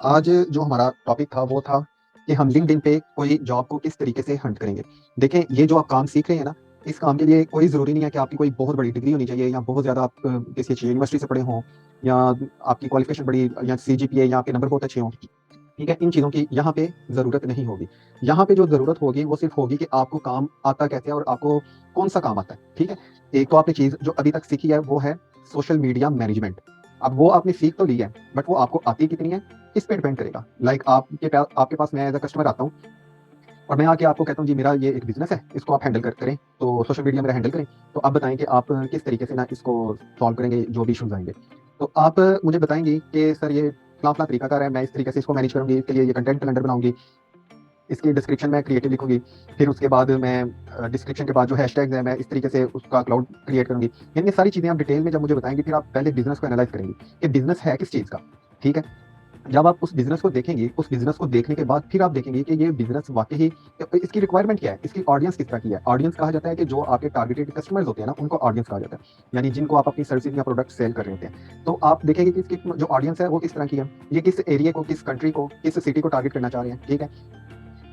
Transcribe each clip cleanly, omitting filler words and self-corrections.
आज जो हमारा टॉपिक था वो था कि हम लिंक्डइन पे कोई जॉब को किस तरीके से हंट करेंगे। देखें, ये जो आप काम सीख रहे हैं ना, इस काम के लिए कोई ज़रूरी नहीं है कि आपकी कोई बहुत बड़ी डिग्री होनी चाहिए या बहुत ज़्यादा आप किसी अच्छी यूनिवर्सिटी से पढ़े हों या आपकी क्वालिफ़िकेशन बड़ी या सीजीपीए या आपके नंबर बहुत अच्छे हों। ठीक है? इन चीज़ों की यहाँ पे ज़रूरत नहीं होगी। यहाँ पे जो ज़रूरत होगी वो सिर्फ़ होगी कि आपको काम आता कैसे है और आपको कौन-सा काम आता है। ठीक है? एक तो आपने चीज़ जो अभी तक सीखी है वो है सोशल मीडिया मैनेजमेंट। अब वो आपने सीख तो ली है, बट वो आपको आती कितनी है, इस पे डिपेंड करेगा। लाइक आपके पास मैं एज़ अ कस्टमर आता हूँ और मैं आके आपको कहता हूँ जी मेरा ये एक बिज़नेस है, इसको आप हैंडल करें, तो सोशल मीडिया मेरा हैंडल करें। तो आप बताएँ कि आप किस तरीके से ना इसको सॉल्व करेंगे जो भी इश्यूज़ आएँगे। तो आप मुझे बताएँगी कि सर ये फलाँ-फलाँ तरीकाकार है, मैं इस तरीके से इसको मैनेज करूँगी, इसके लिए ये कंटेंट कैलेंडर बनाऊँगी, इसकी डिस्क्रिप्शन मैं क्रिएटिव लिखूँगी, फिर उसके बाद मैं डिस्क्रिप्शन के बाद जो हैशटैग्स हैं मैं इस तरीके से उसका क्लाउड क्रिएट करूँगी। यानी ये सारी चीज़ें आप डिटेल में जब मुझे बताएँगी, फिर आप पहले बिज़नेस को एनालाइज़ करेंगी कि बिज़नेस है किस चीज़ का, ठीक है? जब आप उस बिज़नेस को देखेंगे, उस बिज़नेस को देखने के बाद फिर आप देखेंगे कि ये बिज़नेस वाक़ई ही इसकी रिक्वायरमेंट क्या है? इसकी ऑडियंस किस तरह की है? ऑडियंस कहा जाता है कि जो आपके टारगेटेड कस्टमर्स होते हैं ना, उनको ऑडियंस कहा जाता है। यानी जिनको आप अपनी सर्विसेज़ या प्रोडक्ट सेल कर रहे होते हैं। तो आप देखेंगे कि इसकी जो ऑडियंस है वो किस तरह की है? ये किस एरिया को, किस कंट्री को, किस सिटी को टारगेट करना चाह रहे हैं, ठीक है?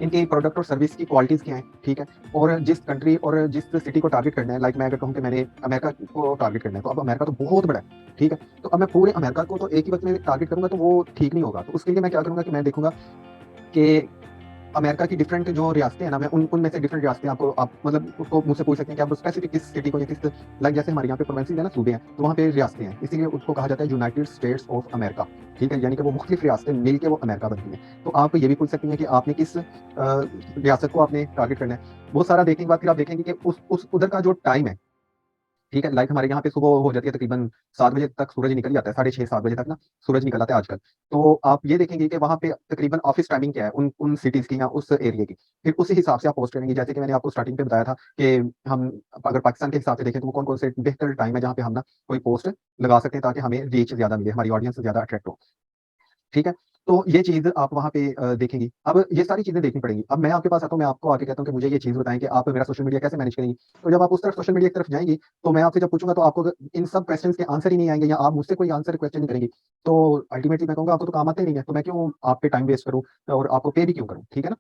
इनके प्रोडक्ट और सर्विस की क्वालिटीज़ क्या हैं, ठीक है? और जिस कंट्री और जिस सिटी को टारगेट करना है, लाइक मैं अगर कहूँ कि मैंने अमेरिका को टारगेट करना है, तो अब अमेरिका तो बहुत बड़ा है, ठीक है? तो अब मैं पूरे अमेरिका को तो एक ही वक़्त में टारगेट करूँगा तो वो ठीक नहीं होगा। तो उसके लिए मैं क्या करूँगा कि मैं देखूँगा कि अमेरिका की डिफरेंट जो रियासतें हैं ना, मैं उन उनमें से डिफरेंट रियासतें आपको आप मतलब उसको मुझसे पूछ सकते हैं कि आप स्पेसिफिक किस सिटी को या किस लाइक जैसे हमारे यहाँ पे प्रोविंसेस है ना, सूबे हैं, तो वहाँ पे रियासतें हैं। इसीलिए उसको कहा जाता है यूनाइटेड स्टेट्स ऑफ अमेरिका, ठीक है? यानी कि वो मुख्तलिफ रियासतें मिल के वो अमेरिका बनती हैं। तो आप ये भी पूछ सकती हैं कि आपने किस रियासत को आपने टारगेट करना है। वो सारा देखने के बाद फिर आप देखेंगे कि उस उधर का जो टाइम है, ठीक है, लाइक हमारे यहाँ पे सुबह हो जाती है तकरीबन 7 बजे तक सूरज निकल जाता है, साढ़े 6-7 बजे तक ना सूरज निकल आता है आजकल। तो आप ये देखेंगे कि वहाँ पे तकरीबन ऑफ़िस टाइमिंग क्या है उन उन सिटीज़ की या उस एरिया की। फिर उसी हिसाब से आप पोस्ट करेंगे, जैसे कि मैंने आपको स्टार्टिंग पे बताया था कि हम अगर पाकिस्तान के हिसाब से देखें तो वो कौन-कौन से बेहतर टाइम है जहाँ पे हम ना कोई पोस्ट लगा सकते हैं ताकि हमें रीच ज़्यादा मिले, हमारी ऑडियंस ज़्यादा अट्रैक्ट हो। ठीक है? तो ये चीज़ आप वहाँ पे देखेंगी। अब ये सारी चीज़ें देखनी पड़ेंगी। अब मैं आपके पास आता हूँ, मैं आपको आके कहता हूँ कि मुझे ये चीज़ बताएँ कि आप मेरा सोशल मीडिया कैसे मैनेज करेंगी? तो जब आप उस तरफ सोशल मीडिया की तरफ जाएँगी, तो मैं आपसे जब पूछूँगा तो आपको अगर इन सब क्वेश्चन्स के आंसर ही नहीं आएँगे या आप मुझसे कोई आंसर क्वेश्चन नहीं करेंगी, तो अल्टीमेटली मैं कहूँगा आपको तो काम आते ही नहीं है, तो मैं क्यों आप पे टाइम वेस्ट करूँ और आपको पे भी क्यों करूँ? ठीक है ना?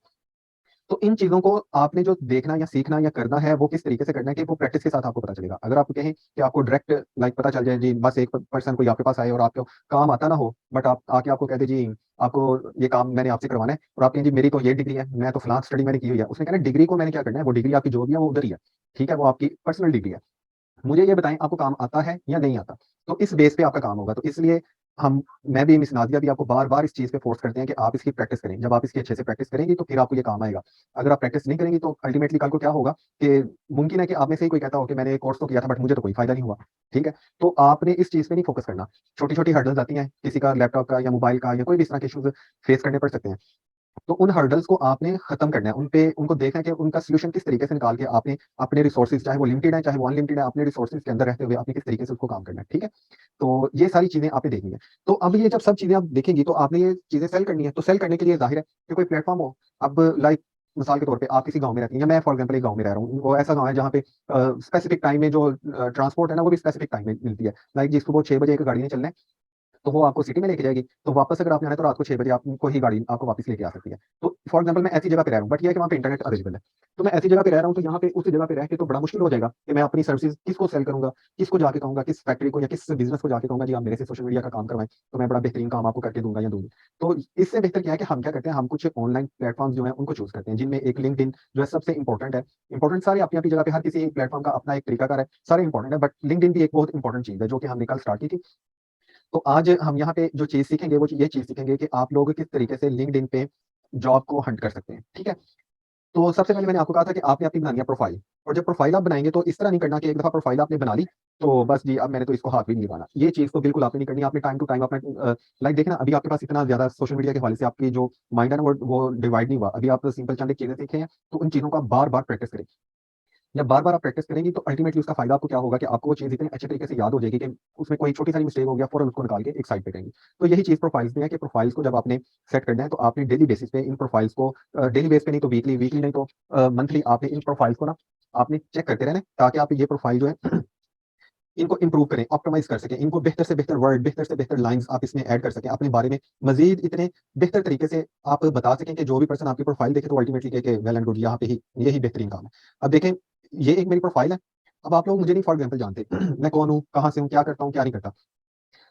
तो इन चीज़ों को आपने जो देखना या सीखना या करना है, वो किस तरीके से करना है कि वो प्रैक्टिस के साथ आपको पता चलेगा। अगर आप कहें कि आपको डायरेक्ट लाइक पता चल जाए जी, बस एक पर्सन कोई आपके पास आए और आपको काम आता ना हो, बट आप आके आपको कह दे जी, आपको ये काम मैंने आपसे करवाना है और आप कहें जी मेरी तो ये डिग्री है, मैं तो फलाँ स्टडी मैंने की हुई है। उसने कहना डिग्री को मैंने क्या करना है, वो डिग्री आपकी जो भी है वो उधर ही है। ठीक है? वो आपकी पर्सनल डिग्री है। मुझे ये बताएँ आपको काम आता है या नहीं आता? तो इस बेस पे आपका काम होगा। तो इसलिए हम मैं भी मिस नाज़िया भी आपको बार-बार इस चीज़ पे फ़ोर्स करते हैं कि आप इसकी प्रैक्टिस करें। जब आप इसकी अच्छे से प्रैक्टिस करेंगी तो फिर आपको ये काम आएगा। अगर आप प्रैक्टिस नहीं करेंगी तो अल्टीमेटली कल को क्या होगा कि मुमकिन है कि आप में से ही कोई कहता हो कि मैंने कोर्स तो किया था बट मुझे तो कोई फ़ायदा नहीं हुआ। ठीक है? तो आपने इस चीज़ पे नहीं फ़ोकस करना। छोटी-छोटी हर्डल्स आती हैं, किसी का लैपटॉप का या मोबाइल का या कोई भी इस तरह के इश्यूज़ फेस करने पड़ सकते हैं। तो उन हर्डल्स को आपने खत्म करना है, उनको देखना है कि उनका सॉल्यूशन किस तरीके से निकाल के आपने अपने रिसोर्सेज़ चाहे वो लिमिटेड है, चाहे वो अनलिमिटेड है, अपने रिसोर्सेज़ के अंदर रहते हुए आपने किस तरीके से उसको काम करना है, ठीक है? तो ये सारी चीज़ें आपने देखनी है। तो अब ये जब सब चीज़ें आप देखेंगी तो आपने ये चीज़ें सेल करनी है, तो सेल करने के लिए ज़ाहिर है कि कोई प्लेटफ़ॉर्म हो। अब लाइक मिसाल के तौर पे आप किसी गाँव में रहती हैं या मैं फॉर एग्ज़ाम्पल एक गाँव में रह रहा हूँ। वो ऐसा गाँव है जहाँ पे स्पेसिफिक टाइम में जो ट्रांसपोर्ट है ना वो भी स्पेसिफिक टाइम में मिलती है। लाइक जिस सुबह 6 बजे एक गाड़ी ने चलना है तो वो आपको सिटी में लेके जाएगी, तो वापस अगर आपने आना है तो रात को 6 बजे आपको ही गाड़ी आपको वापस लेके आ सकती है। तो फॉर एग्ज़ाम्पल मैं ऐसी जगह पे रह रहा हूँ, बट ये है कि वहाँ पे इंटरनेट अवेलेबल है। तो मैं ऐसी जगह पे रह रहा हूँ, तो यहाँ पे उस जगह पे रह के तो बड़ा मुश्किल हो जाएगा कि मैं अपनी सर्विसेज़ किसको सेल करूँगा, किसको जाके कहूँगा, किस फैक्ट्री को या किस बिज़नेस को जाके कहूँगा जी आप मेरे से सोशल मीडिया का काम करवाएँ, तो मैं बड़ा बेहतरीन काम आपको करके दूँगा या दूँगी। तो इससे बेहतर क्या है कि हम क्या करते हैं, हम कुछ ऑनलाइन प्लेटफ़ॉर्म्स जो हैं उनको चूज़ करते हैं, जिनमें एक लिंक्डइन जो है सबसे इम्पोर्टेंट है। इम्पोर्टेंट सारे अपनी-अपनी जगह पे हर किसी एक प्लेटफ़ॉर्म का अपना एक तरीकाकार है, सारे इम्पोर्टेंट है, बट लिंक्डइन भी एक बहुत इम्पोर्टेंट चीज़ है जो कि हमने कल स्टार्ट की थी। तो आज हम यहाँ पे जो चीज़ सीखेंगे वो ये चीज़ सीखेंगे कि आप लोग किस तरीके से लिंक्डइन पे जॉब को हंट कर सकते हैं, ठीक है? तो सबसे पहले मैंने आपको कहा था कि आपने अपनी बनानी है प्रोफ़ाइल और जब प्रोफ़ाइल आप बनाएँगे तो इस तरह नहीं करना कि एक दफ़ा प्रोफ़ाइल आपने बना ली, तो बस जी अब मैंने तो इसको हाथ भी नहीं लगाना। ये चीज़ तो बिल्कुल आपने नहीं करनी, आपने टाइम टू टाइम अपना लाइक देखिए ना अभी आपके पास इतना ज़्यादा सोशल मीडिया के हवाले से आपकी जो माइंड है ना वो डिवाइड नहीं हुआ। अभी आप सिंपल चंद एक चीज़ें सीख रहे हैं, तो उन चीज़ों को आप बार-बार प्रैक्टिस करें। जब बार-बार आप प्रैक्टिस करेंगी तो अल्टीमेटली उसका फ़ायदा आपको क्या होगा कि आपको वो चीज़ इतने अच्छे तरीके से याद हो जाएगी कि उसमें कोई छोटी-सा मिस्टेक हो गया, फ़ौरन उसको निकाल के एक साइड पे करेंगे। तो यही चीज़ प्रोफाइल्स में है कि प्रोफाइल्स को जब आपने सेट करना है तो आपने डेली बेसिस पे इन प्रोफाइल्स को डेली बेस पे नहीं तो वीकली, वीकली नहीं तो मंथली आपने इन प्रोफाइल्स को ना आपने चेक करते रहना है ताकि आप ये प्रोफाइल जो है इनको इम्प्रूव करें, ऑप्टिमाइज़ कर सकें, इनको बेहतर से बेहतर वर्ड, बेहतर से बेहतर लाइन्स आप इसमें ऐड कर सकें, अपने बारे में मज़ीद इतने बेहतर तरीके से आप बता सकें कि जो भी पर्सन आपकी प्रोफ़ाइल देखे तो अल्टीमेटली कहे कि वेल एंड गुड, यहाँ पे ही यही बेहतरीन काम है। अब देखें, ये एक मेरी प्रोफ़ाइल है, अब आप लोग मुझे नहीं फॉर एग्ज़ाम्पल जानते, मैं कौन हूँ, कहाँ से हूँ, क्या करता हूँ, क्या नहीं करता।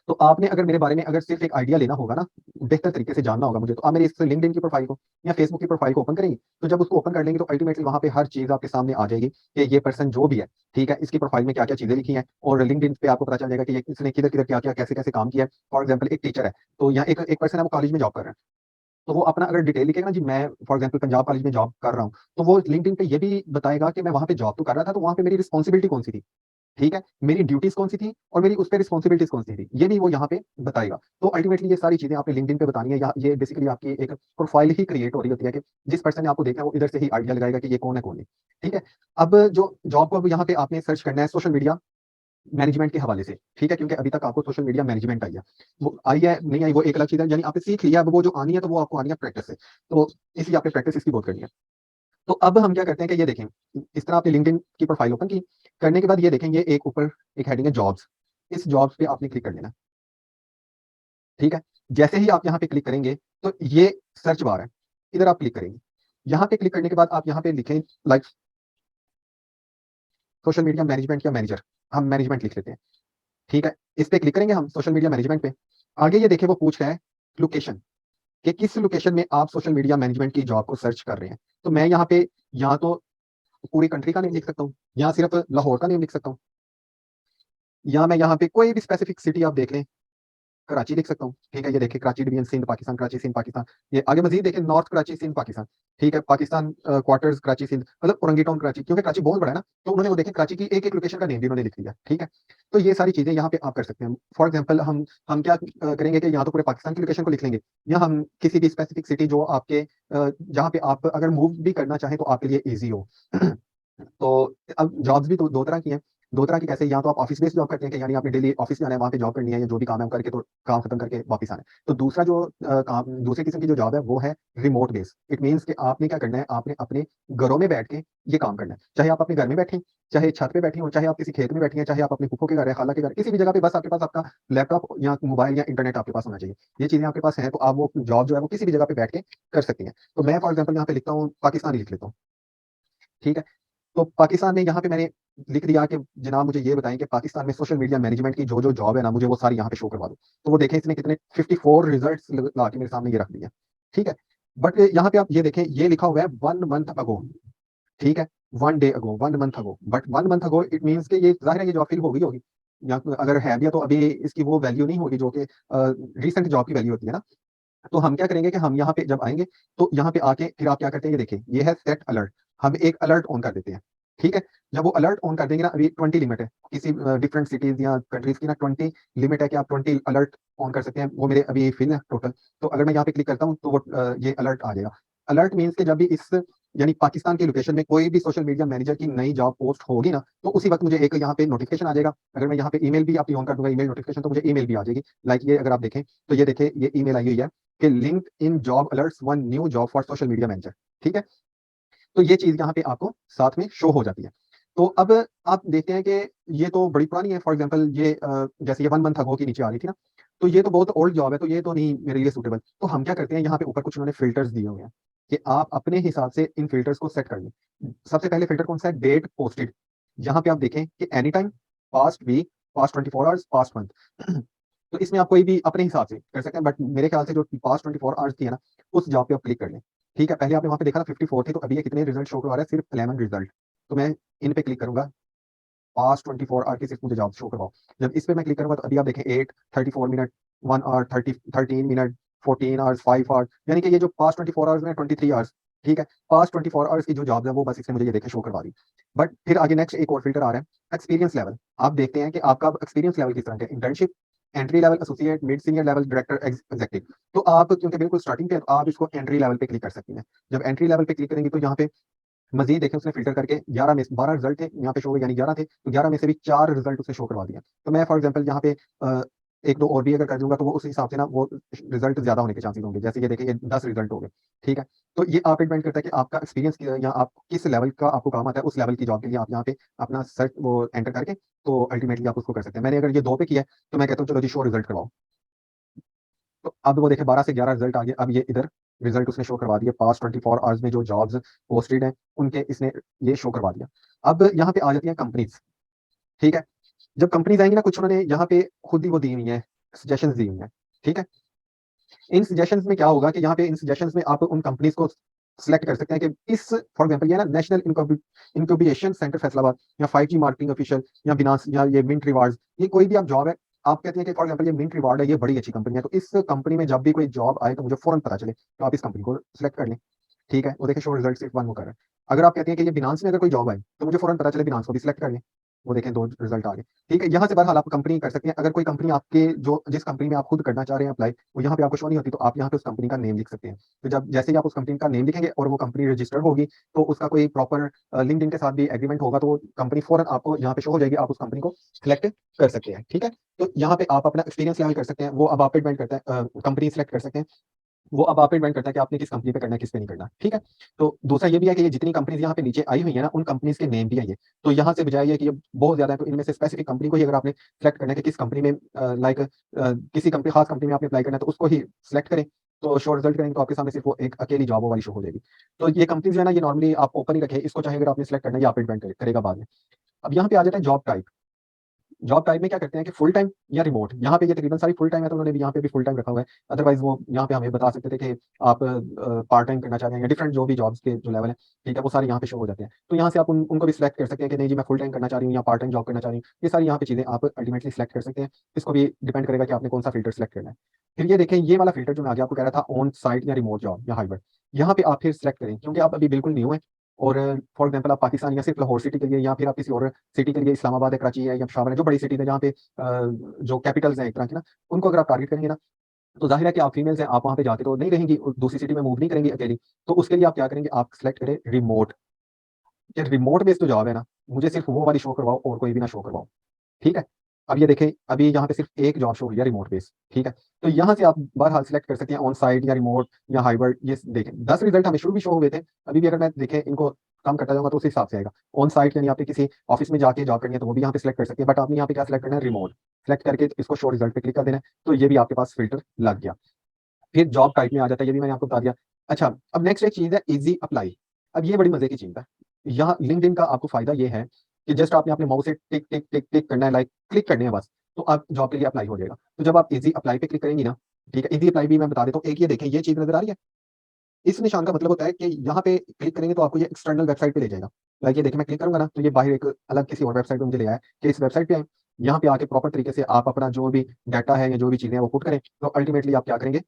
तो आपने अगर मेरे बारे में अगर सिर्फ़ एक आइडिया लेना होगा ना, बेहतर तरीके से जानना होगा मुझे, तो आप मेरी इस लिंक्डइन की प्रोफ़ाइल को या फ़ेसबुक की प्रोफ़ाइल को ओपन करेंगे। तो जब उसको ओपन कर लेंगे तो अल्टीमेटली वहाँ पे हर चीज़ आपके सामने आ जाएगी कि ये पर्सन जो भी है, ठीक है? इसकी प्रोफ़ाइल में क्या-क्या चीज़ें लिखी हैं और लिंक्डइन पे आपको पता चल जाएगा कि ये इसने किधर-किधर, क्या-क्या, कैसे-कैसे काम किया है। फॉर एग्ज़ाम्पल एक टीचर है, तो या एक एक पर्सन है वो कॉलेज में जॉब कर रहा है। तो वो अपना अगर डिटेल लिखेगा ना जी, मैं फॉर एग्ज़ाम्पल पंजाब कॉलेज में जॉब कर रहा हूँ, तो वो लिंक्डइन पे ये भी बताएगा कि मैं वहाँ पे जॉब तो कर रहा था, तो वहाँ पे मेरी रिस्पॉन्सिबिलिटी कौन-सी थी? ठीक है? मेरी ड्यूटीज़ कौन-सी थी और मेरी उस पे रिस्पॉन्सिबिलिटीज़ कौन-सी थी? ये भी वो यहाँ पे बताएगा। तो अल्टीमेटली ये सारी चीज़ें आपने लिंक्डइन पे बतानी है, या ये बेसिकली आपकी एक प्रोफ़ाइल ही क्रिएट हो रही होती है कि जिस पर्सन ने आपको देखा है वो इधर से ही आइडिया लगाएगा कि ये कौन है, कौन नहीं। ठीक है? अब जो जॉब को अब यहाँ पे आपने सर्च करना है सोशल मीडिया मैनेजमेंट के हवाले से, ठीक है? क्योंकि अभी तक आपको सोशल मीडिया मैनेजमेंट आई है। वो आई है, नहीं आई वो एक अलग चीज़ है, यानी आपने सीख लिया, अब वो जो आनी है तो वो आपको आनी है प्रैक्टिस से। तो इसलिए आपने प्रैक्टिस इसकी बहुत करनी है। तो अब हम क्या करते हैं कि ये देखें, इस तरह आपने लिंक्डइन की प्रोफ़ाइल ओपन की, करने के बाद ये देखें, ये एक ऊपर एक हेडिंग है जॉब्स, इस जॉब्स पे आपने क्लिक कर देना है, ठीक है? जैसे ही आप यहाँ पे क्लिक करेंगे, तो ये सर्च बार है, इधर आप क्लिक करेंगे। यहाँ पे क्लिक करने के बाद आप यहाँ पे लिखें लाइक सोशल मीडिया मैनेजमेंट या मैनेजर, हम मैनेजमेंट लिख लेते हैं, ठीक है? इस पे क्लिक करेंगे हम सोशल मीडिया मैनेजमेंट पे। आगे ये देखिए वो पूछ रहा है लोकेशन, कि किस लोकेशन में आप सोशल मीडिया मैनेजमेंट की जॉब को सर्च कर रहे हैं। तो मैं यहाँ पे या तो पूरी कंट्री का नेम लिख सकता हूँ, या सिर्फ़ लाहौर का नेम लिख सकता हूँ। या मैं यहाँ पे कोई भी स्पेसिफिक सिटी आप देख लें, कराची लिख सकता हूँ, ठीक है? ये देखिए कराची डिवीज़न सिंध पाकिस्तान, कराची सिंध पाकिस्तान। ये आगे मज़ीद देखिए नॉर्थ कराची सिंध पाकिस्तान, ठीक है? पाकिस्तान क्वार्टर्स कराची सिंध, मतलब औरंगी टाउन कराची, क्योंकि कराची बहुत बड़ा है ना, तो उन्होंने वो देखिए कराची की एक-एक लोकेशन का नेम भी उन्होंने लिख लिया, ठीक है? तो ये सारी चीज़ें यहाँ पे आप कर सकते हैं। फॉर एग्ज़ाम्पल हम क्या करेंगे कि या तो पूरे पाकिस्तान की लोकेशन को लिख लेंगे, या हम किसी भी स्पेसिफिक सिटी जो आपके जहाँ पे आप अगर मूव भी करना चाहें तो आपके लिए ईज़ी हो। तो अब जॉब्स भी तो 2 तरह की हैं। 2 तरह की कैसे, या तो आप ऑफ़िस बेस्ड जॉब करते हैं कि यानी आपने डेली ऑफ़िस जाना है, वहाँ पे जॉब करनी है, या जो भी काम है वो करके तो काम खत्म करके वापस आना है। तो दूसरा जो काम दूसरे किस्म की जो जॉब है वो है रिमोट बेस्ड। इट मीन्स कि आपने क्या करना है, आपने अपने घरों में बैठ के ये काम करना है। चाहे आप अपने घर में बैठें, चाहे छत पे बैठी हों, चाहे आप किसी खेत में बैठी हैं, चाहे आप अपने फूफो के घर है, खाला के घर, किसी भी जगह पे बस आपके पास आपका लैपटॉप या मोबाइल या इंटरनेट आपके पास होना चाहिए। ये चीज़ें आपके पास हैं तो आप वो जॉब जो है वो किसी भी जगह पे बैठ के कर सकती हैं। तो मैं फॉर एग्ज़ाम्पल यहाँ पे लिखता हूँ पाकिस्तान ही लिख लेता हूँ, ठीक है? तो पाकिस्तान में यहाँ पे मैंने लिख दिया कि जनाब मुझे ये बताएँ कि पाकिस्तान में सोशल मीडिया मैनेजमेंट की जो-जो जॉब है ना, मुझे वो सारी यहाँ पे शो करवा दो। तो वो देखें इसने कितने 54 रिज़ल्ट्स ल ला के मेरे सामने ये रख दिए, ठीक है? बट यहाँ पे आप ये देखें, ये लिखा हुआ है 1 मंथ अगो, ठीक है? 1 day ago, 1 month ago, but 1 month ago it means कि ये ज़ाहिर है ये जॉब फिल हो गई होगी। या अगर है भी है तो अभी इसकी वो वैल्यू नहीं होगी जो कि रिसेंट जॉब की वैल्यू होती है ना। तो हम क्या करेंगे कि हम यहाँ पे जब आएँगे, तो यहाँ पे आके फिर आप क्या करते हैं, ये देखिए, ये है सेट अलर्ट। हम एक अलर्ट ऑन कर देते हैं, ठीक है? जब वो अलर्ट ऑन कर देंगे ना, अभी 20 लिमिट है। किसी डिफरेंट सिटीज़ या कंट्रीज़ की ना 20 लिमिट है कि आप 20 अलर्ट ऑन कर सकते हैं। वो मेरे अभी फिल है टोटल। तो अगर मैं यहाँ पे क्लिक करता हूँ तो वो ये अलर्ट आ जाएगा। अलर्ट मीन्स कि जब भी इस यानी पाकिस्तान की लोकेशन में कोई भी सोशल मीडिया मैनेजर की नई जॉब पोस्ट होगी ना, तो उसी वक़्त मुझे एक यहाँ पे नोटिफ़िकेशन आ जाएगा। अगर मैं यहाँ पे ईमेल भी अपनी ऑन कर दूँगा, ईमेल नोटिफ़िकेशन, तो मुझे ईमेल भी आ जाएगी। लाइक ये अगर आप देखें, तो ये देखिए ये ईमेल आई हुई है कि linked in job alerts one new job for social media manager, ठीक है? तो ये चीज़ यहाँ पे आपको साथ में शो हो जाती है। तो अब आप देखते हैं कि ये तो बड़ी पुरानी है, फॉर एग्ज़ाम्पल ये जैसे ये 1 मंथ अगो की नीचे आ रही थी ना, तो ये तो बहुत ओल्ड जॉब है, तो ये तो नहीं मेरे लिए सूटेबल। तो हम क्या करते हैं, यहाँ पे ऊपर कुछ उन्होंने फ़िल्टर्स दिए हुए हैं कि आप अपने हिसाब से इन फ़िल्टर्स को सेट कर लें। सबसे पहले फ़िल्टर कौन-सा है, डेट पोस्टेड। यहाँ पे आप देखें कि any time, past week, past 24 hours, past month. तो इसमें आप कोई भी अपने हिसाब से कर सकते हैं, बट मेरे ख्याल से जो पास्ट 24 आवर्स की है ना, उस जॉब पे आप क्लिक कर लें। ठीक है, पहले आपने वहाँ पे देखा ना 54 थे, तो अभी ये कितने रिज़ल्ट शो करवा रहा है, सिर्फ 11 रिज़ल्ट। तो मैं इन पे क्लिक करूँगा, पास्ट 24 आवर की सिर्फ मुझे जॉब शो करवाओ। जब इस पे मैं क्लिक करूँगा तो अभी आप देखें 8, 34 minute, 1 hour, 13 minute, 14 hours, 5 hours, यानी कि ये जो पास्ट 24 आवर्स में 23 आवर्स, ठीक है? पास्ट 24 आवर्स की जो जॉब्स है वो बस इसने मुझे ये देखें शो करवा दी। बट फिर आगे नेक्स्ट एक और फ़िल्टर आ रहा है, एक्सपीरियंस लेवल। आप देखते हैं कि आपका एक्सपीरियंस लेवल किस तरह का है, internship, entry level, associate, mid senior level, director, executive. तो आप क्योंकि बिल्कुल स्टार्टिंग पे हैं, तो आप इसको एंट्री लेवल पे क्लिक कर सकती हैं। जब एंट्री लेवल पे क्लिक करेंगे तो यहाँ पे मज़ीद देखें उसने फ़िल्टर करके 11 में से 12 रिज़ल्ट थे, यहाँ पे शो हुए, यानी 11 थे, तो 11 में से भी 4 रिज़ल्ट उसने शो करवा दिए। तो मैं फॉर एग्ज़ाम्पल यहाँ पे 1-2 और भी अगर कर दूँगा तो वो उस हिसाब से ना वो रिज़ल्ट ज़्यादा होने के चांसेस होंगे। जैसे ये देखिए ये 10 रिज़ल्ट हो गए, ठीक है? तो ये आप पे डिपेंड करता है कि आपका एक्सपीरियंस क्या है या आप किस लेवल का आपको काम आता है, उस लेवल की जॉब के लिए आप यहाँ पे अपना सर्च वो एंटर करके तो अल्टीमेटली आप उसको कर सकते हैं। मैंने अगर ये 2 पे किया है, तो मैं कहता हूँ चलो जी शो रिज़ल्ट करवाओ। तो अब वो देखिए 12 से 11 रिज़ल्ट आ गए। अब ये इधर रिज़ल्ट उसने शो करवा दिए। पास्ट 24 आवर्स में जो जॉब्स पोस्टेड हैं, उनके इसने ये शो करवा दिया। अब यहाँ पे आ जाती हैं कंपनीज़, ठीक है? जब कंपनीज़ आएँगी ना कुछ उन्होंने यहाँ पे खुद ही वो दी हुई हैं, सजेशंस दी हुई हैं, ठीक है? इन सजेशंस में क्या होगा कि यहाँ पे इन सजेशंस में आप उन कंपनीज़ को सिलेक्ट कर सकते हैं कि इस फॉर एग्जांपल ये ना नेशनल इनक्यूबेशन सेंटर फैसलाबाद या 5G मार्केटिंग ऑफिशियल या बिनास या ये मिंट रिवार्ड्स, ये कोई भी आप जॉब है, आप कहते हैं कि फॉर एग्जांपल ये मिंट रिवार्ड है, ये बड़ी अच्छी कंपनी है, तो इस कंपनी में जब भी कोई जॉब आए तो मुझे फौरन पता चले, तो आप इस कंपनी को सिलेक्ट कर लें, ठीक है? वो देखिए शो रिजल्ट सिर्फ 1 वो कर रहा है। अगर आप कहते हैं कि ये बिनांस में अगर कोई जॉब आए, तो मुझे फौरन पता चले बिनांस को भी सिलेक्ट कर लें। वो देखें 2 रिजल्ट आ गए, ठीक है? यहाँ से बहरहाल आप कंपनी कर सकते हैं। अगर कोई कंपनी आपके जो जिस कंपनी में आप खुद करना चाह रहे हैं अप्लाई, वो यहाँ पे आपको शो नहीं होती, तो आप यहाँ पे उस कंपनी का नेम लिख सकते हैं। तो जब जैसे ही आप उस कंपनी का नेम लिखेंगे और वो कंपनी रजिस्टर्ड होगी, तो उसका कोई प्रॉपर लिंक्डइन के साथ भी एग्रीमेंट होगा, तो वो कंपनी फौरन आपको यहाँ पे शो हो जाएगी, आप उस कंपनी को सिलेक्ट कर सकते हैं, ठीक है? तो यहाँ पे आप अपना एक्सपीरियंस लेवल कर सकते हैं, वो अब आप पे डिपेंड करता है कंपनी सिलेक्ट कर सकते हैं। वो अब आप पे डिपेंड करता है कि आपने किस कंपनी पे करना है, किस पे नहीं करना, ठीक है? तो दूसरा ये भी है कि ये जितनी कंपनीज़ यहाँ पे नीचे आई हुई है ना, उन कंपनीज़ के नेम भी है ये। तो यहाँ से बजाय ये कि ये बहुत ज़्यादा है, तो इनमें से स्पेसिफिक कंपनी को ही अगर आपने सेलेक्ट करना है कि किस कंपनी में किसी कंपनी खास कंपनी में आपने अप्लाई करना है, तो उसको ही सिलेक्ट करें। तो शो रिज़ल्ट करेंगे तो आपके सामने सिर्फ़ वो एक अकेली जॉब वो वाली शो हो जाएगी। तो ये कंपनीज़ जो है ना, ये नॉर्मली आप ओपन ही रखें, इसको चाहे अगर आपने सिलेक्ट करना है, ये आप पे डिपेंड करेगा बाद में। अब यहाँ पे आ जाता है जॉब टाइप। जॉब टाइप में क्या करते हैं कि फुल टाइम या रिमोट, यहाँ पे ये तकरीबन सारी फुल टाइम है, तो उन्होंने भी यहाँ पे भी फुल टाइम रखा हुआ है। अदरवाइज़ वो यहाँ पे हमें बता सकते थे कि आप पार्ट टाइम करना चाह रहे हैं या डिफरेंट जो भी जॉब्स के जो लेवल है, ठीक है? वो सारे यहाँ पे शो हो जाते हैं। तो यहाँ से आप उनको भी सिलेक्ट कर सकते हैं कि नहीं जी मैं फुल टाइम करना चाह रही हूँ या पार्ट टाइम जॉब करना चाह रही हूँ। ये सारी यहाँ पे चीज़ें आप अल्टीमेटली सिलेक्ट कर सकते हैं। इसको भी डिपेंड करेगा कि आपने कौन सा फ़िल्टर सिलेक्ट करना है। फिर ये देखें ये वाला फ़िल्टर जो मैं आगे आपको कह रहा था ऑन साइट या रिमोट जॉब या हाइब्रिड, यहाँ पे आप फिर सिलेक्ट करें क्योंकि आप अभी बिल्कुल न्यू हैं और फॉर एग्जाम्पल आप पाकिस्तान या सिर्फ लाहौर सिटी के लिए या फिर आप किसी और सिटी के लिए इस्लामाबाद है, कराची है या पेशावर है, जो बड़ी सिटीज़ है जहाँ पे जो कैपिटल्स हैं एक तरह की ना, उनको अगर आप टारगेट करेंगे ना, तो ज़ाहिर है कि आप फीमेल्स हैं, आप वहाँ पे जाके तो नहीं रहेंगी, दूसरी सिटी में मूव नहीं करेंगी अकेली। तो उसके लिए आप क्या करेंगे, आप सेलेक्ट करें रिमोट। ये रिमोट बेस्ड जो जॉब है ना, मुझे सिर्फ वो वाली शो करवाओ और कोई भी ना शो करवाओ, ठीक है? अब ये देखें, अभी यहाँ पे सिर्फ एक जॉब शो हुई है रिमोट बेस्ड, ठीक है? तो यहाँ से आप बहरहाल सेलेक्ट कर सकते हैं ऑन साइट या रिमोट या हाइब्रिड। ये देखें 10 रिजल्ट हमें शुरू भी शो हुए थे, अभी भी अगर मैं देखें इनको कम करता जाऊँगा तो उस हिसाब से आएगा। ऑन साइट यानी आपने किसी ऑफिस में जाके जॉब करनी है, तो वो भी यहाँ पे सेलेक्ट कर सकते हैं, बट आपने यहाँ पे क्या सेलेक्ट करना है, रिमोट। सेलेक्ट करके इसको शो रिजल्ट पे क्लिक कर देना है, तो ये भी आपके पास फ़िल्टर लग गया। फिर जॉब टाइप में आ जाता है, ये भी मैंने आपको बता दिया। अच्छा, अब नेक्स्ट एक चीज़ है ईज़ी अप्लाई। अब ये बड़ी मज़े की चीज़ है। यहाँ लिंक्डइन का आपको फ़ायदा ये है कि जस्ट आपने अपने माउस से टिक, टिक, टिक, टिक करना है, लाइक क्लिक करने हैं बस, तो आप जॉब के लिए अप्लाई हो जाएगा। तो जब आप ईज़ी अप्लाई पे क्लिक करेंगी ना, ठीक है? ईज़ी अप्लाई भी मैं बता देता हूँ। एक ये देखें, ये चीज़ नज़र आ रही है? इस निशान का मतलब होता है कि यहाँ पे क्लिक करेंगे तो आपको ये एक्सटर्नल वेबसाइट पे ले जाएगा। लाइक ये देखिए मैं क्लिक करूँगा ना, तो ये बाहर एक अलग किसी और वेबसाइट पे मुझे ले आया कि इस वेबसाइट पे आएँ। यहाँ पे आके प्रॉपर तरीके से आप अपना जो भी डाटा है या जो भी चीज़ें हैं वो पुट करें। तो अल्टीमेटली आप क्या करेंगे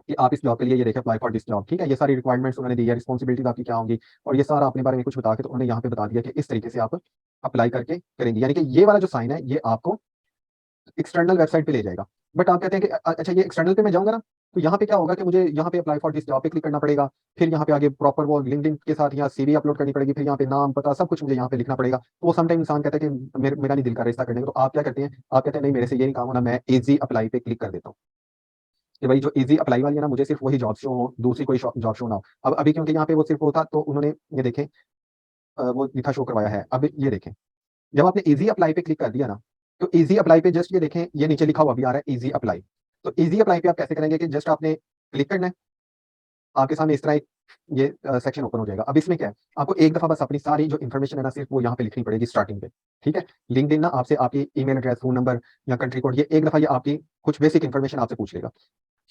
कि आप इस जॉब के लिए ये देखें अप्लाई फॉर दिस जॉब, ठीक है? ये सारी रिक्वायरमेंट्स उन्होंने दी है, रिस्पॉन्सिबिलिटीज़ आपकी क्या होंगी और ये सारा अपने बारे में कुछ बता के तो उन्होंने यहाँ पे बता दिया कि इस तरीके से आप अप्लाई करके करेंगे। यानी कि ये वाला जो साइन है, ये आपको एक्सटर्नल वेबसाइट पे ले जाएगा। बट आप कहते हैं कि अच्छा ये एक्सटर्नल पे मैं जाऊँगा ना, तो यहाँ पे क्या होगा कि मुझे यहाँ पे अप्लाई फॉर दिस जॉब पे क्लिक करना पड़ेगा। फिर यहाँ पे आगे प्रॉपर वो लिंक्डइन के साथ यहाँ सीवी अपलोड करनी पड़ेगी, फिर यहाँ पे नाम, पता सब कुछ मुझे यहाँ पे लिखना पड़ेगा। तो वो समटाइम इंसान कहता है कि मेरा नहीं दिल कर रहा इसका करने का, तो आप क्या करते हैं, आप कहते हैं नहीं मेरे से ये नहीं काम होना, मैं ईज़ी अप्लाई पे क्लिक कर देता हूँ। कि भाई जो ईज़ी अप्लाई वाली है ना, मुझे सिर्फ वही जॉब शो हो, दूसरी कोई जॉब शो ना हो। अब अभी क्योंकि यहाँ पे वो सिर्फ वो था, तो उन्होंने ये देखें वो लिखा शो करवाया है। अब ये देखें, जब आपने ईज़ी अप्लाई पे क्लिक कर दिया ना, तो ईज़ी अप्लाई पे जस्ट ये देखें, ये नीचे लिखा हुआ भी आ रहा है ईज़ी अप्लाई। तो ईज़ी अप्लाई पे आप कैसे करेंगे कि जस्ट आपने क्लिक करना है, आपके सामने इस तरह एक ये सेक्शन ओपन हो जाएगा। अब इसमें क्या है, आपको एक दफ़ा बस अपनी सारी जो इन्फॉर्मेशन है ना, सिर्फ वो यहाँ पे लिखनी पड़ेगी स्टार्टिंग पे, ठीक है? लिंक्डइन ना आपसे आपकी ईमेल एड्रेस, फ़ोन नंबर या कंट्री कोड, ये एक दफ़ा ये आपकी कुछ बेसिक इन्फॉर्मेशन आपसे पूछ लेगा।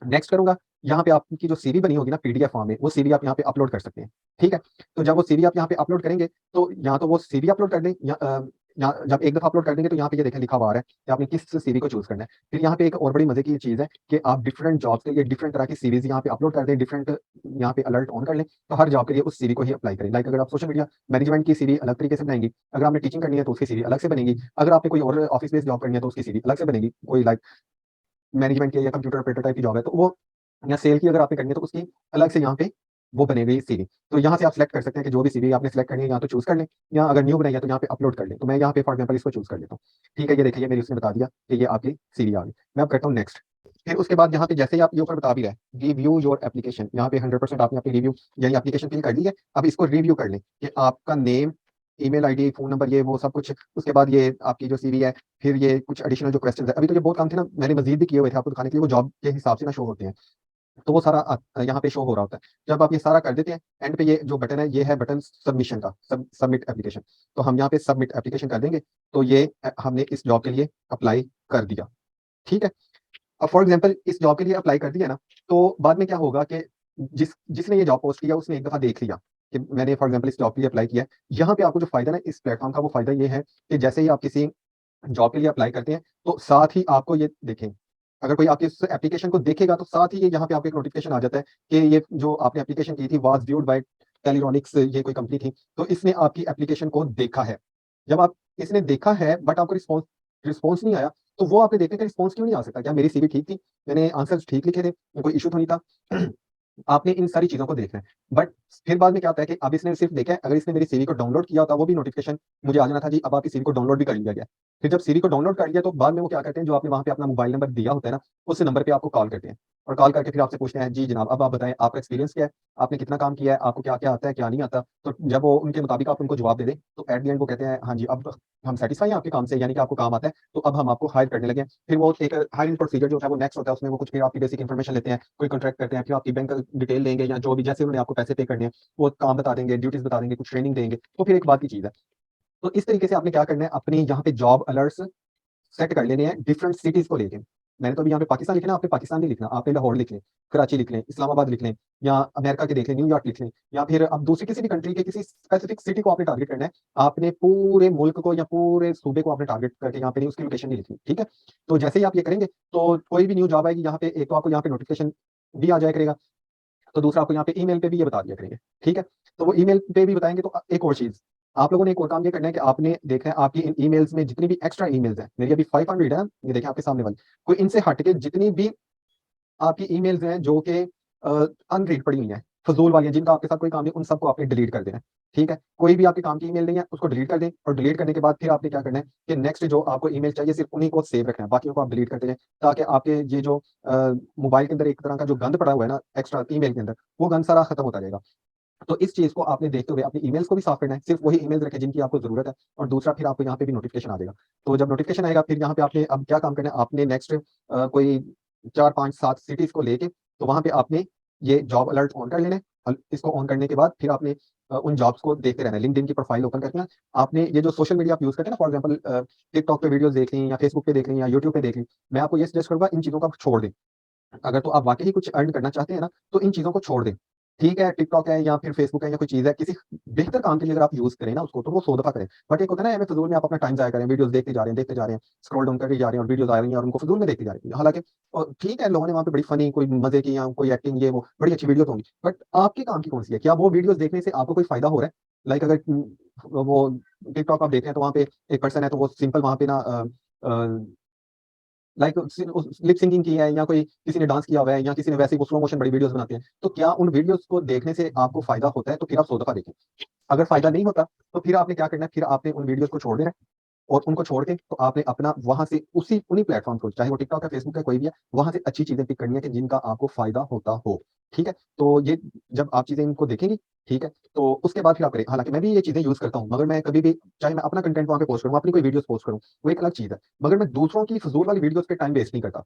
नेक्स्ट करूँगा, यहाँ पे आपकी जो सीवी बनी होगी ना पीडीएफ फॉर्म में, वो सीवी आप यहाँ पे अपलोड कर सकते हैं, ठीक है? तो जब वो सीवी आप यहाँ पे अपलोड करेंगे, तो या तो वो सीवी अपलोड कर दें या जब एक दफ़ा अपलोड कर देंगे तो यहाँ पे ये देखें लिखा हुआ आ रहा है कि आपने किस सीवी को चूज़ करना है। फिर यहाँ पे एक और बड़ी मज़े की चीज़ है कि आप डिफरेंट जॉब्स के लिए डिफरेंट तरह की सीवीज़ यहाँ पे अपलोड कर दें, डिफरेंट यहाँ पे अलर्ट ऑन कर लें, तो हर जॉब के लिए उस सीवी को ही अप्लाई करें। लाइक अगर आप सोशल मीडिया मैनेजमेंट की सीवी अलग तरीके से बनाएँगी, अगर आपने टीचिंग करनी है तो उसकी सीवी अलग से बनेगी, अगर आपने कोई और ऑफिस बेस्ड जॉब करनी है तो उसकी सीवी अलग से बनेगी, कोई लाइक मैनेजमेंट की या कंप्यूटर ऑपरेटर टाइप की जॉब है तो वो या सेल की अगर आपने करनी है तो उसकी अलग से यहाँ पे वो बनेगी सीवी। तो यहाँ से आप सेलेक्ट कर सकते हैं कि जो भी सीवी आपने सेलेक्ट करनी है, या तो चूज़ कर लें, या अगर न्यू बनाई है तो यहाँ पे अपलोड कर लें। तो मैं यहाँ पे फॉर एग्जांपल इसको चूज़ कर लेता हूँ। ठीक है, ये देखिए मेरी उसने बता दिया कि ये आपकी सीवी आ गई। मैं अब करता हूँ नेक्स्ट। फिर उसके बाद यहाँ पे जैसे ही आप ये ऊपर बता भी रहा है रिव्यू योर एप्लीकेशन, यहाँ पे 100% आपने अपनी रिव्यू यानी एप्लीकेशन फिल कर दी है। अब इसको रिव्यू कर लें कि आपका name, email ID, phone number, ये वो सब कुछ। उसके बाद ये आपकी जो सीवी है, फिर ये कुछ एडिशनल जो क्वेश्चंस है, अभी तो ये बहुत काम थे ना, मैंने मज़ीद भी किए हुए थे आपको दिखाने के लिए, वो जॉब के हिसाब से ना शो होते हैं। तो वो सारा यहाँ पे शो हो रहा होता है। जब आप ये सारा कर देते हैं, एंड पे ये जो बटन है, ये है बटन सबमिशन का, सबमिट एप्लीकेशन। तो हम यहाँ पे सबमिट एप्लीकेशन कर देंगे। तो ये हमने इस जॉब के लिए अप्लाई कर दिया। ठीक है। अब फॉर एग्जांपल इस जॉब के लिए अप्लाई कर दिया ना, तो बाद में क्या होगा कि जिसने ये जॉब पोस्ट किया उसने एक दफ़ा देख लिया कि मैंने फॉर एग्जांपल इस जॉब के लिए अप्लाई किया है। यहाँ पे आपको जो फ़ायदा ना इस प्लेटफ़ॉर्म का, वो फ़ायदा ये है कि जैसे ही आप किसी जॉब के लिए अप्लाई करते हैं, तो साथ ही आपको ये देखें, अगर कोई आपकी इस एप्लीकेशन को देखेगा तो साथ ही ये यहाँ पे आपको एक नोटिफ़िकेशन आ जाता है कि ये जो आपने एप्लीकेशन की थी वाज़ व्यूड बाय टेलीरॉनिक्स, ये कोई कंपनी थी, तो इसने आपकी एप्लीकेशन को देखा है। जब आप इसने देखा है बट आपको रिस्पॉन्स रिस्पॉन्स नहीं आया, तो वो आपने देखने का रिस्पॉन्स क्यों नहीं आ सकता? क्या मेरी सीवी ठीक थी? मैंने आंसर्स ठीक लिखे थे? कोई इश्यू तो नहीं था? आपने इन सारी चीज़ों को देखना है। बट फिर बाद में क्या होता है कि अब इसने सिर्फ़ देखा है, अगर इसने मेरी सीवी को डाउनलोड किया होता, वो भी नोटिफ़िकेशन मुझे आ जाना था, जी अब आपकी सीवी को डाउनलोड भी कर लिया गया है। फिर जब सीवी को डाउनलोड कर लिया, तो बाद में वो क्या करते हैं, जो आपने वहाँ पे अपना मोबाइल नंबर दिया होता है ना, उस नंबर पे आपको कॉल करते हैं, और कॉल करके फिर आपसे पूछते हैं, जी जनाब अब आप बताएँ आपका एक्सपीरियंस क्या है? आपने कितना काम किया है? आपको क्या-क्या आता है, क्या नहीं आता? तो जब वो उनके मुताबिक आप उनको जवाब दे दें, तो एट द एंड वो कहते हैं, हाँ जी, अब हम सैटिस्फाई हैं आपके काम से, यानी कि आपको काम आता है, तो अब हम आपको हायर करने लगे हैं। फिर वो एक हायरिंग प्रोसीजर जो होता है वो नेक्स्ट होता है, उसमें वो कुछ फिर आपकी बेसिक इन्फॉर्मेशन लेते हैं, कोई कॉन्ट्रैक्ट करते हैं, फिर आपकी बैंक डिटेल लेंगे, या जो भी जैसे उन्होंने आपको पैसे पे करने हैं, वो काम बता देंगे, ड्यूटीज़ बता देंगे, कुछ ट्रेनिंग देंगे, तो फिर एक बात की चीज़ है। तो इस तरीके से आपने क्या करना है, अपनी यहाँ पे जॉब अलर्ट्स सेट कर लेने हैं डिफरेंट सिटीज़ को लेके। मैंने तो अभी यहाँ पे पाकिस्तान लिखा है ना, आपने पाकिस्तान नहीं लिखना, आपने लाहौर लिख लें, कराची लिख लें, इस्लामाबाद लिख लें, या अमेरिका के देख लें, न्यूयॉर्क लिख लें, या फिर अब दूसरी किसी भी कंट्री के किसी स्पेसिफिक सिटी को आपने टारगेट करना है। आपने पूरे मुल्क को या पूरे सूबे को आपने टारगेट करके यहाँ पे नहीं, उसकी लोकेशन नहीं लिखनी, ठीक है? तो जैसे ही आप ये करेंगे, तो कोई भी न्यू जॉब आएगी यहाँ पे, एक तो आपको यहाँ पे नोटिफ़िकेशन भी आ जाया करेगा, तो दूसरा आपको यहाँ पे ईमेल पे भी ये बता दिया करेंगे, ठीक है? तो वो ईमेल पे भी बताएँगे, तो एक और चीज़, आप लोगों ने एक और काम ये करना है कि आपने देखना है आपकी इन ईमेल्स में जितनी भी एक्स्ट्रा ईमेल्स हैं, मेरी अभी 500 है ना, ये देखें आपके सामने वाली, कोई इनसे हट के जितनी भी आपकी ईमेल्स हैं जो कि अनरीड पड़ी हुई हैं, फ़िज़ूल वाली हैं, जिनका आपके साथ कोई काम नहीं, उन सबको आपने डिलीट कर देना है, ठीक है? कोई भी आपके काम की ईमेल नहीं है, उसको डिलीट कर दें, और डिलीट करने के बाद फिर आपने क्या करना है कि नेक्स्ट जो आपको ईमेल चाहिए, सिर्फ़ उन्हीं को सेव रखना है, बाकियों को आप डिलीट करते जाएँ, ताकि आपके ये जो मोबाइल के अंदर एक तरह का जो गंद पड़ा हुआ है ना एक्स्ट्रा ईमेल के अंदर, वो गंद सारा खत्म होता जाएगा। तो इस चीज़ को आपने देखते हुए अपनी ईमेल्स को भी साफ़ करना है, सिर्फ़ वही ईमेल्स रखें जिनकी आपको ज़रूरत है, और दूसरा फिर आपको यहाँ पे भी नोटिफ़िकेशन आ जाएगा। तो जब नोटिफ़िकेशन आएगा, फिर यहाँ पे आपने अब क्या काम करना है, आपने नेक्स्ट कोई 4, 5, 7 सिटीज़ को लेके, तो वहाँ पे आपने ये जॉब अलर्ट ऑन कर लेना है। इसको ऑन करने के बाद फिर आपने उन जॉब्स को देखते रहना है। लिंक्डइन की प्रोफ़ाइल ओपन करके ना, आपने ये जो सोशल मीडिया आप यूज़ करते हैं ना, फॉर एग्ज़ाम्पल टिकटॉक पे वीडियोज़ देख ली, या फेसबुक पे देख ली, या यूट्यूब पे देख ली, मैं आपको ये सजेस्ट करूँगा इन चीज़ों को आप छोड़ दें। अगर तो आप वाक़ई ही कुछ अर्न करना चाहते हैं ना, तो इन चीज़ों को छोड़ दें। ठीक है, टिकटॉक है या फिर फेसबुक है या कोई चीज़ है, किसी बेहतर काम के लिए अगर आप यूज़ करें ना उसको, तो वो 100 दफ़ा करें। बट एक होता है ना, ऐवें फ़िज़ूल में आप अपना टाइम ज़ाया करें, वीडियोज़ देखते जा रहे हैं, स्क्रॉल डाउन करते जा रहे हैं, और वीडियोज़ आ रही हैं और उनको फ़िज़ूल में देखते जा रहे हैं। हालाँकि ठीक है, लोगों ने वहाँ पे बड़ी फ़नी कोई मज़े की या कोई एक्टिंग, ये वो बड़ी अच्छी वीडियोज़ होंगी। बट आपके काम की कौन-सी है? क्या वो वीडियोज़ देखने से आपको कोई फ़ायदा हो रहा है? लाइक अगर वो टिकटॉक आप देख रहे हैं, तो वहाँ पे एक पर्सन है, तो वो सिंपल वहाँ पे ना अ लाइक लिप सिंकिंग की है, या कोई किसी ने डांस किया हुआ है, या किसी ने वैसे ही वो स्लो मोशन बड़ी वीडियोज़ बनाते हैं। तो क्या उन वीडियोज़ को देखने से आपको फ़ायदा होता है? तो फिर आप 100 दफ़ा देखें। अगर फ़ायदा नहीं होता, तो फिर आपने क्या करना है, फिर आपने उन वीडियोज़ को छोड़ देना है, और उनको छोड़ के तो आपने अपना वहाँ से उसी उन्हीं प्लेटफ़ॉर्म को, चाहे वो टिकटॉक है, फेसबुक है, कोई भी है, वहाँ से अच्छी चीज़ें पिक करनी है कि जिनका आपको फ़ायदा होता हो। ठीक है? तो ये जब आप चीज़ें इनको देखेंगी, ठीक है? तो उसके बाद फिर आप करें। हालाँकि मैं भी ये चीज़ें यूज़ करता हूँ, मगर मैं कभी भी, चाहे मैं अपना कंटेंट वहाँ पे पोस्ट करूँ, अपनी कोई वीडियोज़ पोस्ट करूँ, वो एक अलग चीज़ है। मगर मैं दूसरों की फ़िज़ूल वाली वीडियोज़ पे टाइम वेस्ट नहीं करता।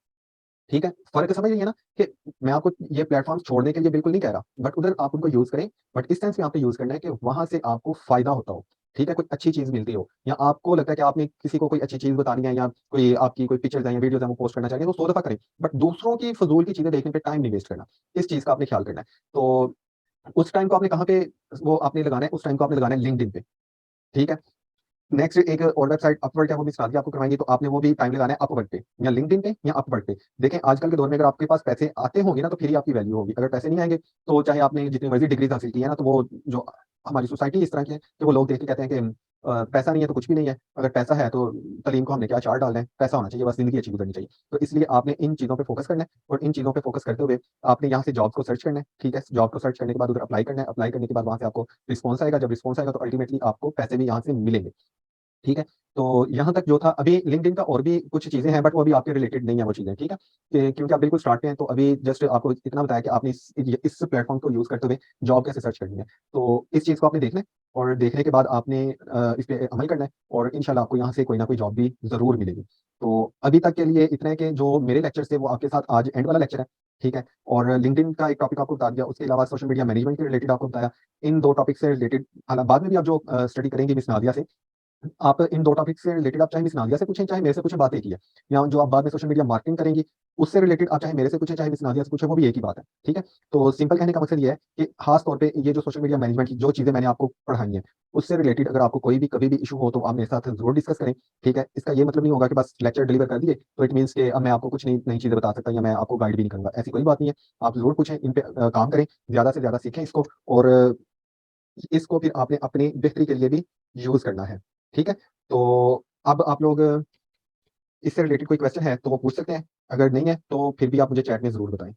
ठीक है? फ़र्क समझ रही है ना, कि मैं आपको ये प्लेटफ़ॉर्म्स छोड़ने के लिए बिल्कुल नहीं कह रहा, बट उधर आप उनको यूज़ करें, बट इस सेंस में आपको यूज़ करना है कि वहाँ से आपको फ़ायदा होता हो, ठीक है? कोई अच्छी चीज़ मिलती हो, या आपको लगता है कि आपने किसी को कोई अच्छी चीज़ बतानी है, या कोई आपकी कोई पिक्चर्स हैं या वीडियोज़ हैं वो पोस्ट करना चाहिए, तो 100 दफ़ा करें, बट दूसरों की फ़िज़ूल की चीज़ें देखने पे टाइम नहीं वेस्ट करना। इस चीज़ का आपने ख़्याल करना है। तो उस टाइम को आपने कहाँ पे वो आपने लगाना है, उस टाइम को आपने लगाना है लिंक्डइन पे, ठीक है? नेक्स्ट एक और वेबसाइट अपवर्क है, वो भी स्टार्ट आपको करवाएँगे, तो आपने वो भी टाइम लगाना है अपवर्क पे, या लिंक्डइन पे, या अपवर्क पे। देखें आजकल के दौर में अगर आपके पास पैसे आते होंगे ना, तो फिर ही आपकी वैल्यू होगी। अगर पैसे नहीं आएँगे, तो चाहे आपने जितनी मर्ज़ी डिग्रीज़ हासिल की है ना, तो वो जो हमारी सोसाइटी इस तरह की है कि वो लोग देख के कहते हैं कि पैसा नहीं है तो कुछ भी नहीं है, अगर पैसा है तो तलीम को हमने क्या अचार डालना है, पैसा होना चाहिए, बस ज़िंदगी अच्छी गुज़रनी चाहिए। तो इसलिए आपने इन चीज़ों पे फ़ोकस करना है और इन चीज़ों पे फ़ोकस करते हुए आपने यहाँ से जॉब्स को सर्च करना है, ठीक है? जॉब को सर्च करने के बाद उधर अप्लाई करना है, अप्लाई करने के बाद वहाँ से आपको रिस्पॉन्स आएगा, जब रिस्पॉन्स आएगा तो अल्टीमेटली आपको पैसे भी यहाँ से मिलेंगे। ठीक है? तो यहाँ तक जो था, अभी लिंक्डइन का और भी कुछ चीज़ें हैं बट वो अभी आपके रिलेटेड नहीं है वो चीज़ें, ठीक है? कि क्योंकि आप बिल्कुल स्टार्ट पे हैं, तो अभी जस्ट आपको इतना बताया कि आपने इस प्लेटफ़ॉर्म को यूज़ करते हुए जॉब कैसे सर्च करनी है। तो इस चीज़ को आपने देखना है और देखने के बाद आपने इस पे अमल करना है और इंशाल्लाह आपको यहाँ से कोई ना कोई जॉब भी ज़रूर मिलेगी। तो अभी तक के लिए इतना है कि जो मेरे लेक्चर्स थे वो आपके साथ आज एंड वाला लेक्चर है, ठीक है? और लिंक्डइन का एक टॉपिक आपको बता दिया, उसके अलावा सोशल मीडिया मैनेजमेंट के रिलेटेड आपको बताया। इन 2 टॉपिक से रिलेटेड बाद में भी आप जो स्टडी करेंगे मिस नादिया से, आप इन 2 टॉपिक से रिलेटेड आप चाहे मिस नादिया से पूछें, चाहे मेरे से पूछें, बात एक ही है। या जो आप बाद में सोशल मीडिया मार्केटिंग करेंगी, उससे रिलेटेड आप चाहे मेरे से पूछें, चाहे मिस नादिया से पूछें, वो भी एक ही बात है, ठीक है? तो सिंपल कहने का मकसद ये है कि ख़ास तौर पे ये जो सोशल मीडिया मैनेजमेंट की जो चीज़ें मैंने आपको पढ़ाई हैं, उससे रिलेटेड अगर आपको कोई भी कभी भी इश्यू हो तो आप मेरे साथ ज़रूर डिस्कस करें, ठीक है? इसका ये मतलब नहीं होगा कि बस लेक्चर डिलीवर कर दिए, तो इट मीन्स कि अब मैं आपको कुछ नई नई चीज़ें बता सकता या मैं आपको गाइड भी नहीं करूँगा, ऐसी कोई बात नहीं है। आप ज़रूर पूछें, इन पे काम करें, ज़्यादा से ज़्यादा सीखें इसको और इसको फिर आपने अपनी बेहतरी के लिए भी यूज़ करना है, ठीक है? तो अब आप लोग इससे रिलेटेड कोई क्वेश्चन है तो वो पूछ सकते हैं, अगर नहीं है तो फिर भी आप मुझे चैट में ज़रूर बताएँ।